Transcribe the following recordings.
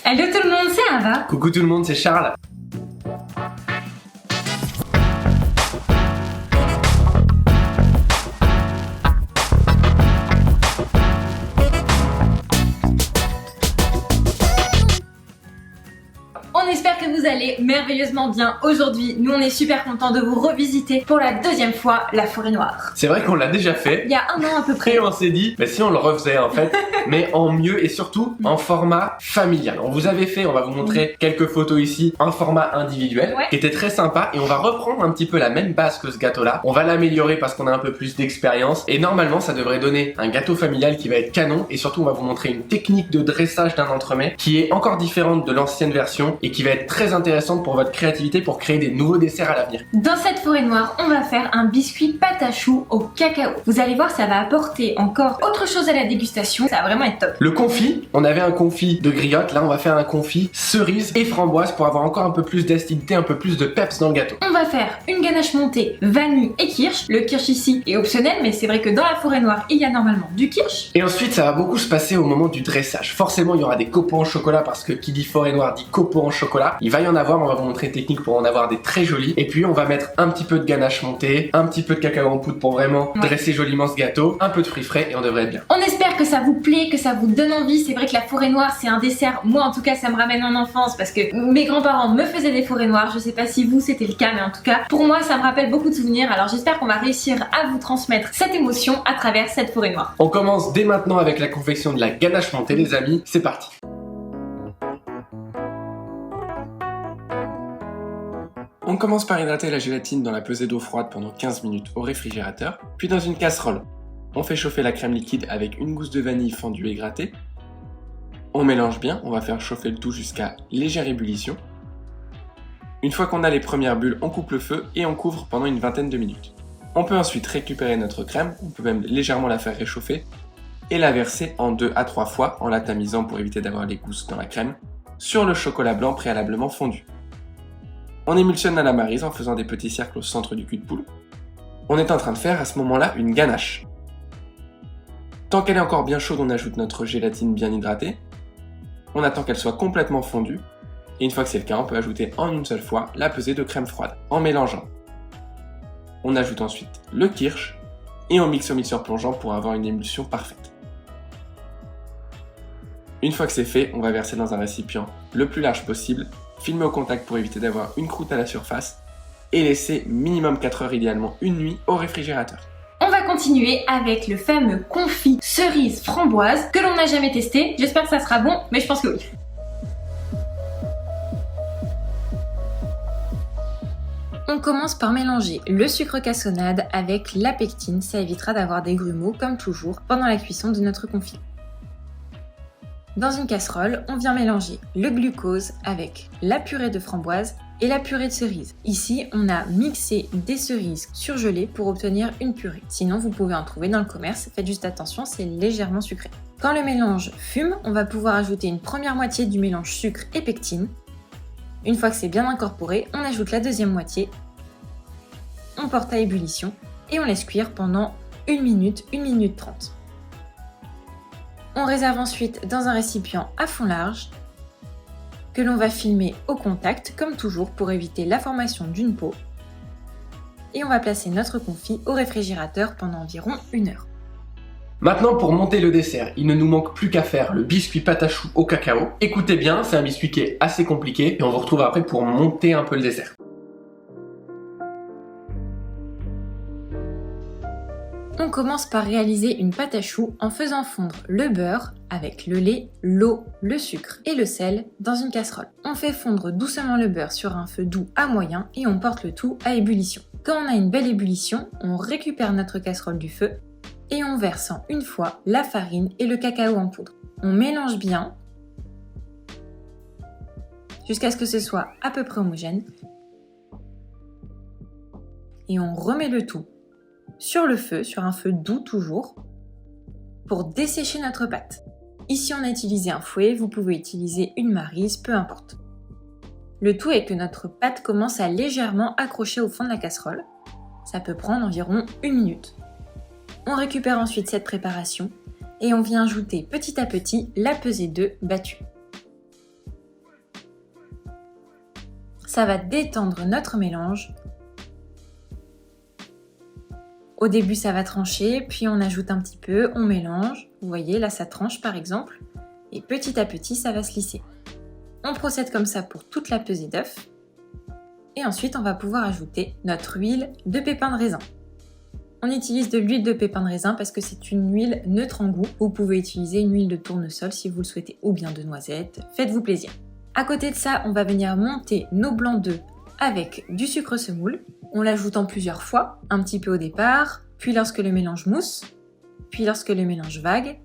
Hello tout le monde, c'est Ava. Coucou tout le monde, c'est Charles. On espère que vous allez merveilleusement bien aujourd'hui. Nous on est super contents de vous revisiter pour la deuxième fois la forêt noire. C'est vrai qu'on l'a déjà fait. Il y a un an à peu près. Et on s'est dit, si on le refaisait en fait, mais en mieux et surtout en format familial. On vous avait fait, on va vous montrer quelques photos ici, un format individuel qui était très sympa et on va reprendre un petit peu la même base que ce gâteau là. On va l'améliorer parce qu'on a un peu plus d'expérience et normalement ça devrait donner un gâteau familial qui va être canon et surtout on va vous montrer une technique de dressage d'un entremets qui est encore différente de l'ancienne version et qui va être très intéressante pour votre créativité pour créer des nouveaux desserts à l'avenir. Dans cette forêt noire, on va faire un biscuit pâte à choux au cacao. Vous allez voir, ça va apporter encore autre chose à la dégustation. Ça va vraiment être top. Le confit, on avait un confit de griotte, là on va faire un confit cerise et framboise pour avoir encore un peu plus d'acidité, un peu plus de peps dans le gâteau. On va faire une ganache montée vanille et kirsch. Le kirsch ici est optionnel, mais c'est vrai que dans la forêt noire, il y a normalement du kirsch. Et ensuite, ça va beaucoup se passer au moment du dressage. Forcément, il y aura des copeaux en chocolat parce que qui dit forêt noire dit copeaux en chocolat. Il va y en avoir, on va vous montrer une technique pour en avoir des très jolis. Et puis, on va mettre un petit peu de ganache montée, un petit peu de cacao en poudre pour vraiment dresser joliment ce gâteau, un peu de fruits frais et on devrait être bien. On espère que ça vous plaît, que ça vous donne envie. C'est vrai que la forêt noire, c'est un dessert. Moi, en tout cas, ça me ramène en enfance parce que mes grands-parents me faisaient des forêts noires. Je sais pas si vous, c'était le cas, mais en tout cas, pour moi, ça me rappelle beaucoup de souvenirs. Alors, j'espère qu'on va réussir à vous transmettre cette émotion à travers cette forêt noire. On commence dès maintenant avec la confection de la ganache montée, les amis. C'est parti. On commence par hydrater la gélatine dans la pesée d'eau froide pendant 15 minutes au réfrigérateur, puis dans une casserole. On fait chauffer la crème liquide avec une gousse de vanille fendue et grattée. On mélange bien, on va faire chauffer le tout jusqu'à légère ébullition. Une fois qu'on a les premières bulles, on coupe le feu et on couvre pendant une vingtaine de minutes. On peut ensuite récupérer notre crème, on peut même légèrement la faire réchauffer et la verser en 2 à 3 fois en la tamisant pour éviter d'avoir les gousses dans la crème, sur le chocolat blanc préalablement fondu. On émulsionne à la maryse en faisant des petits cercles au centre du cul de poule. On est en train de faire à ce moment-là une ganache. Tant qu'elle est encore bien chaude, on ajoute notre gélatine bien hydratée. On attend qu'elle soit complètement fondue. Et une fois que c'est le cas, on peut ajouter en une seule fois la pesée de crème froide en mélangeant. On ajoute ensuite le kirsch et on mixe au mixeur plongeant pour avoir une émulsion parfaite. Une fois que c'est fait, on va verser dans un récipient le plus large possible, filmer au contact pour éviter d'avoir une croûte à la surface et laisser minimum 4 heures, idéalement une nuit, au réfrigérateur. On va continuer avec le fameux confit cerise framboise que l'on n'a jamais testé. J'espère que ça sera bon, mais je pense que oui. On commence par mélanger le sucre cassonade avec la pectine, ça évitera d'avoir des grumeaux comme toujours pendant la cuisson de notre confit. Dans une casserole, on vient mélanger le glucose avec la purée de framboise et la purée de cerise. Ici, on a mixé des cerises surgelées pour obtenir une purée. Sinon, vous pouvez en trouver dans le commerce, faites juste attention, c'est légèrement sucré. Quand le mélange fume, on va pouvoir ajouter une première moitié du mélange sucre et pectine. Une fois que c'est bien incorporé, on ajoute la deuxième moitié, on porte à ébullition et on laisse cuire pendant 1 minute 30. On réserve ensuite dans un récipient à fond large que l'on va filmer au contact comme toujours pour éviter la formation d'une peau. Et on va placer notre confit au réfrigérateur pendant environ 1 heure. Maintenant pour monter le dessert, il ne nous manque plus qu'à faire le biscuit pâte à choux au cacao. Écoutez bien, c'est un biscuit qui est assez compliqué et on vous retrouve après pour monter un peu le dessert. On commence par réaliser une pâte à choux en faisant fondre le beurre avec le lait, l'eau, le sucre et le sel dans une casserole. On fait fondre doucement le beurre sur un feu doux à moyen et on porte le tout à ébullition. Quand on a une belle ébullition, on récupère notre casserole du feu et on verse en une fois la farine et le cacao en poudre. On mélange bien jusqu'à ce que ce soit à peu près homogène et on remet le tout sur le feu, sur un feu doux toujours, pour dessécher notre pâte. Ici on a utilisé un fouet, vous pouvez utiliser une maryse, peu importe. Le tout est que notre pâte commence à légèrement accrocher au fond de la casserole. Ça peut prendre environ 1 minute. On récupère ensuite cette préparation et on vient ajouter petit à petit la pesée d'œufs battue. Ça va détendre notre mélange. Au début, ça va trancher, puis on ajoute un petit peu, on mélange. Vous voyez, là, ça tranche par exemple. Et petit à petit, ça va se lisser. On procède comme ça pour toute la pesée d'œufs. Et ensuite, on va pouvoir ajouter notre huile de pépins de raisin. On utilise de l'huile de pépins de raisin parce que c'est une huile neutre en goût. Vous pouvez utiliser une huile de tournesol si vous le souhaitez, ou bien de noisette. Faites-vous plaisir. À côté de ça, on va venir monter nos blancs d'œufs avec du sucre semoule. On l'ajoute en plusieurs fois, un petit peu au départ, puis lorsque le mélange mousse, puis lorsque le mélange vague.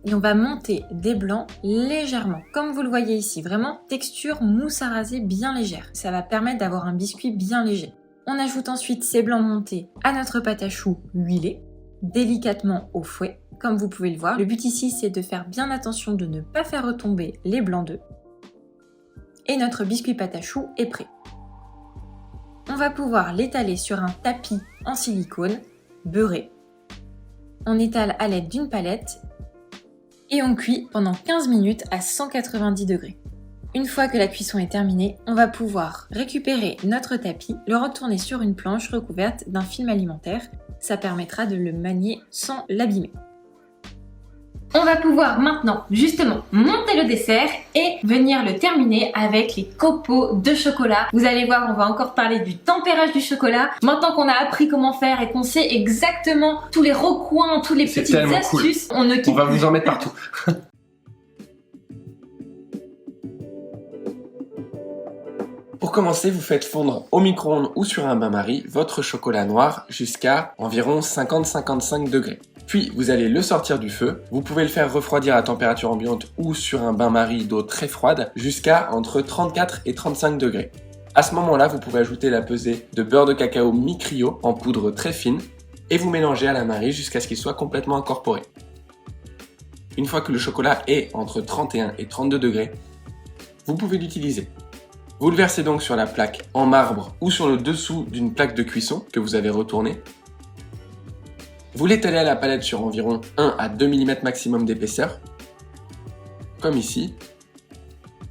Et on va monter des blancs légèrement, comme vous le voyez ici, vraiment texture mousse à raser bien légère. Ça va permettre d'avoir un biscuit bien léger. On ajoute ensuite ces blancs montés à notre pâte à choux huilée, délicatement au fouet, comme vous pouvez le voir. Le but ici, c'est de faire bien attention de ne pas faire retomber les blancs d'œufs. Et notre biscuit pâte à choux est prêt. On va pouvoir l'étaler sur un tapis en silicone, beurré. On étale à l'aide d'une palette et on cuit pendant 15 minutes à 190 degrés. Une fois que la cuisson est terminée, on va pouvoir récupérer notre tapis, le retourner sur une planche recouverte d'un film alimentaire. Ça permettra de le manier sans l'abîmer. On va pouvoir maintenant justement monter le dessert et venir le terminer avec les copeaux de chocolat. Vous allez voir, on va encore parler du tempérage du chocolat. Maintenant qu'on a appris comment faire et qu'on sait exactement tous les recoins, tous les petites astuces, cool. On va vous en mettre partout. Pour commencer, vous faites fondre au micro-ondes ou sur un bain-marie votre chocolat noir jusqu'à environ 50-55 degrés. Puis vous allez le sortir du feu. Vous pouvez le faire refroidir à température ambiante ou sur un bain-marie d'eau très froide jusqu'à entre 34 et 35 degrés. À ce moment-là, vous pouvez ajouter la pesée de beurre de cacao mi-cryo en poudre très fine et vous mélangez à la marie jusqu'à ce qu'il soit complètement incorporé. Une fois que le chocolat est entre 31 et 32 degrés, vous pouvez l'utiliser. Vous le versez donc sur la plaque en marbre ou sur le dessous d'une plaque de cuisson que vous avez retournée. Vous l'étalez à la palette sur environ 1 à 2 mm maximum d'épaisseur, comme ici.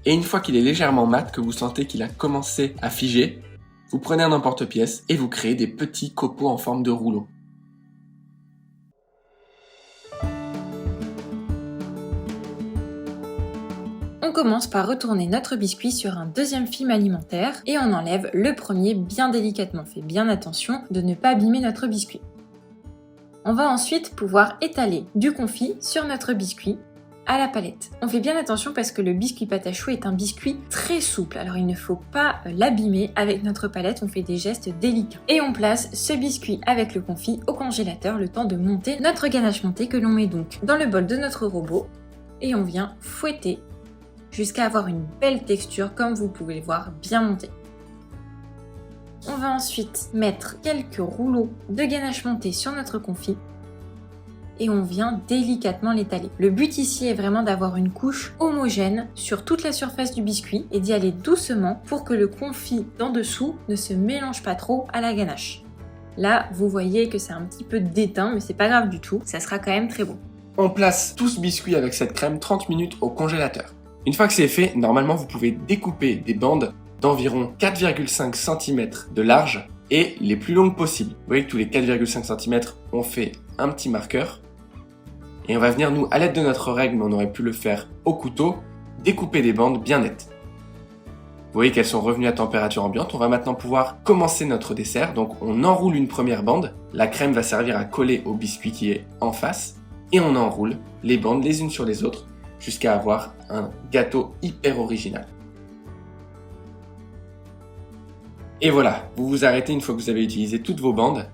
Et une fois qu'il est légèrement mat, que vous sentez qu'il a commencé à figer, vous prenez un emporte-pièce et vous créez des petits copeaux en forme de rouleau. On commence par retourner notre biscuit sur un deuxième film alimentaire et on enlève le premier bien délicatement. Faites bien attention de ne pas abîmer notre biscuit. On va ensuite pouvoir étaler du confit sur notre biscuit à la palette. On fait bien attention parce que le biscuit pâte à choux est un biscuit très souple, alors il ne faut pas l'abîmer avec notre palette, on fait des gestes délicats. Et on place ce biscuit avec le confit au congélateur le temps de monter notre ganache montée que l'on met donc dans le bol de notre robot et on vient fouetter jusqu'à avoir une belle texture comme vous pouvez le voir bien montée. On va ensuite mettre quelques rouleaux de ganache montée sur notre confit et on vient délicatement l'étaler. Le but ici est vraiment d'avoir une couche homogène sur toute la surface du biscuit et d'y aller doucement pour que le confit d'en dessous ne se mélange pas trop à la ganache. Là, vous voyez que c'est un petit peu déteint, mais c'est pas grave du tout, ça sera quand même très bon. On place tout ce biscuit avec cette crème 30 minutes au congélateur. Une fois que c'est fait, normalement vous pouvez découper des bandes d'environ 4,5 cm de large et les plus longues possibles. Vous voyez que tous les 4,5 cm on fait un petit marqueur et on va venir nous, à l'aide de notre règle, mais on aurait pu le faire au couteau, découper des bandes bien nettes. Vous voyez qu'elles sont revenues à température ambiante. On va maintenant pouvoir commencer notre dessert. Donc on enroule une première bande, la crème va servir à coller au biscuit qui est en face et on enroule les bandes les unes sur les autres jusqu'à avoir un gâteau hyper original. Et voilà, vous vous arrêtez une fois que vous avez utilisé toutes vos bandes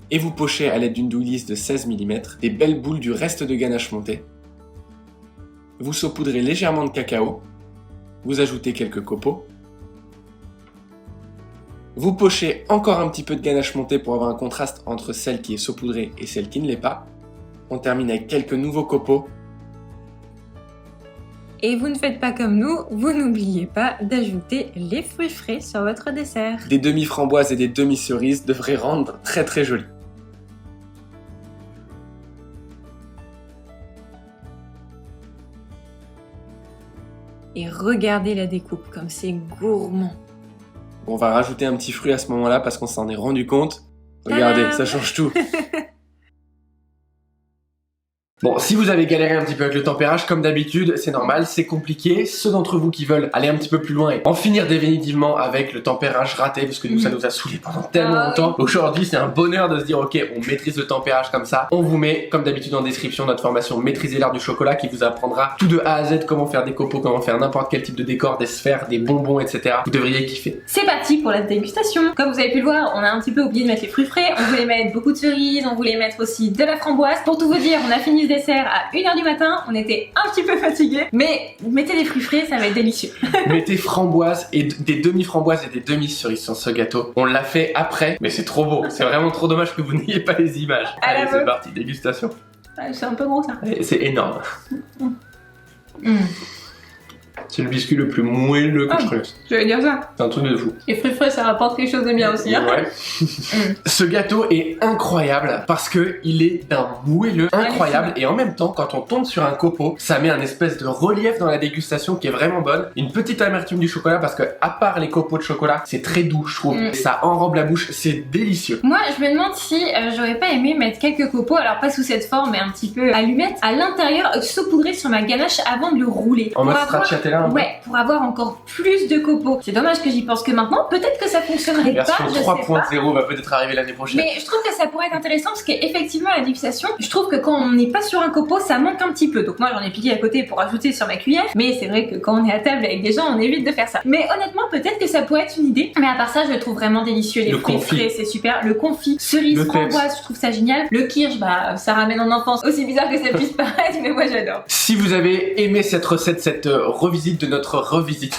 et vous pochez à l'aide d'une douille lisse de 16 mm des belles boules du reste de ganache montée. Vous saupoudrez légèrement de cacao, vous ajoutez quelques copeaux, vous pochez encore un petit peu de ganache montée pour avoir un contraste entre celle qui est saupoudrée et celle qui ne l'est pas. On termine avec quelques nouveaux copeaux. Et vous ne faites pas comme nous, vous n'oubliez pas d'ajouter les fruits frais sur votre dessert. Des demi-framboises et des demi-cerises devraient rendre très très joli. Et regardez la découpe, comme c'est gourmand. On va rajouter un petit fruit à ce moment-là parce qu'on s'en est rendu compte. Regardez, ça change tout. Bon, si vous avez galéré un petit peu avec le tempérage, comme d'habitude, c'est normal, c'est compliqué. Ceux d'entre vous qui veulent aller un petit peu plus loin et en finir définitivement avec le tempérage raté, parce que nous, ça nous a saoulé pendant tellement longtemps. Aujourd'hui, c'est un bonheur de se dire, ok, on maîtrise le tempérage comme ça. On vous met, comme d'habitude, en description notre formation Maîtriser l'art du chocolat qui vous apprendra tout de A à Z, comment faire des copeaux, comment faire n'importe quel type de décor, des sphères, des bonbons, etc. Vous devriez kiffer. C'est parti pour la dégustation. Comme vous avez pu le voir, on a un petit peu oublié de mettre les fruits frais. On voulait mettre beaucoup de cerises, on voulait mettre aussi de la framboise. Pour tout vous dire, on a fini ce dessert à 1h du matin, on était un petit peu fatigués, mais mettez les fruits frais, ça va être délicieux. Mettez framboise et des demi-framboises et des demi-cerises sur ce gâteau. On l'a fait après, mais c'est trop beau. C'est vraiment trop dommage que vous n'ayez pas les images. Allez, c'est parti, dégustation. C'est un peu gros ça. C'est énorme. C'est le biscuit le plus moelleux que je connaisse. Je vais dire ça. C'est un truc de fou. Les fruits frais, ça rapporte quelque chose de bien aussi. Hein. Ouais. Ce gâteau est incroyable parce que il est d'un moelleux incroyable et en même temps, quand on tombe sur un copeau, ça met un espèce de relief dans la dégustation qui est vraiment bonne. Une petite amertume du chocolat parce que à part les copeaux de chocolat, c'est très doux, je trouve. Ça enrobe la bouche, c'est délicieux. Moi, je me demande si j'aurais pas aimé mettre quelques copeaux, alors pas sous cette forme, mais un petit peu allumette, à l'intérieur, saupoudrés sur ma ganache avant de le rouler. En mode stracciatella. Ouais, pour avoir encore plus de copeaux. C'est dommage que j'y pense que maintenant, peut-être que ça fonctionnerait version pas, je sais pas. 3.0 va peut-être arriver l'année prochaine. Mais je trouve que ça pourrait être intéressant parce qu'effectivement la dégustation, je trouve que quand on n'est pas sur un copeau, ça manque un petit peu. Donc moi j'en ai piqué à côté pour ajouter sur ma cuillère. Mais c'est vrai que quand on est à table avec des gens, on évite de faire ça. Mais honnêtement, peut-être que ça pourrait être une idée. Mais à part ça, je le trouve vraiment délicieux. Les fruits frais, c'est super. Le confit, cerise, framboise, je trouve ça génial. Le kirsch, bah ça ramène en enfance. Aussi bizarre que ça puisse paraître, mais moi j'adore. Si vous avez aimé cette recette, cette revisite de notre revisite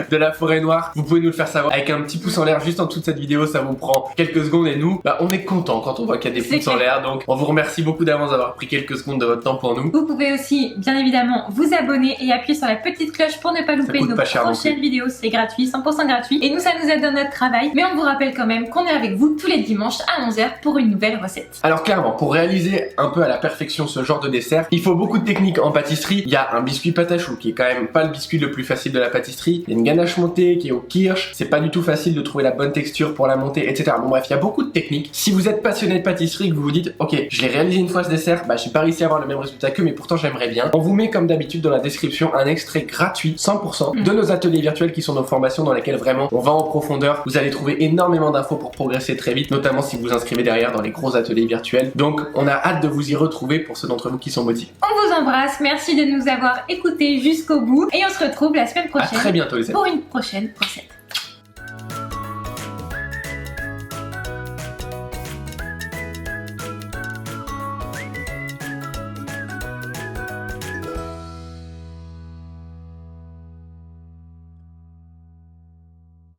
de la forêt noire, vous pouvez nous le faire savoir avec un petit pouce en l'air juste en dessous de cette vidéo. Ça vous prend quelques secondes et nous, bah, on est content quand on voit qu'il y a des pouces en l'air. Donc on vous remercie beaucoup d'avance d'avoir pris quelques secondes de votre temps pour nous. Vous pouvez aussi bien évidemment vous abonner et appuyer sur la petite cloche pour ne pas louper nos prochaines vidéos. C'est gratuit, 100% gratuit et nous ça nous aide dans notre travail. Mais on vous rappelle quand même qu'on est avec vous tous les dimanches à 11h pour une nouvelle recette. Alors clairement, pour réaliser un peu à la perfection ce genre de dessert, il faut beaucoup de techniques en pâtisserie. Il y a un biscuit pâte à choux qui est quand même pas le biscuit le plus facile de la pâtisserie. Il y a une ganache montée qui est au kirsch. C'est pas du tout facile de trouver la bonne texture pour la monter, etc. Bon bref, il y a beaucoup de techniques. Si vous êtes passionné de pâtisserie, que vous vous dites, ok, je l'ai réalisé une fois ce dessert, bah j'ai pas réussi à avoir le même résultat que, mais pourtant j'aimerais bien. On vous met comme d'habitude dans la description un extrait gratuit, 100% de nos ateliers virtuels qui sont nos formations dans lesquelles vraiment on va en profondeur. Vous allez trouver énormément d'infos pour progresser très vite, notamment si vous vous inscrivez derrière dans les gros ateliers virtuels. Donc on a hâte de vous y retrouver pour ceux d'entre vous qui sont motivés. On vous embrasse, merci de nous avoir écoutés jusqu'au bout et on se retrouve la semaine prochaine. À très bientôt les amis. Pour une prochaine recette.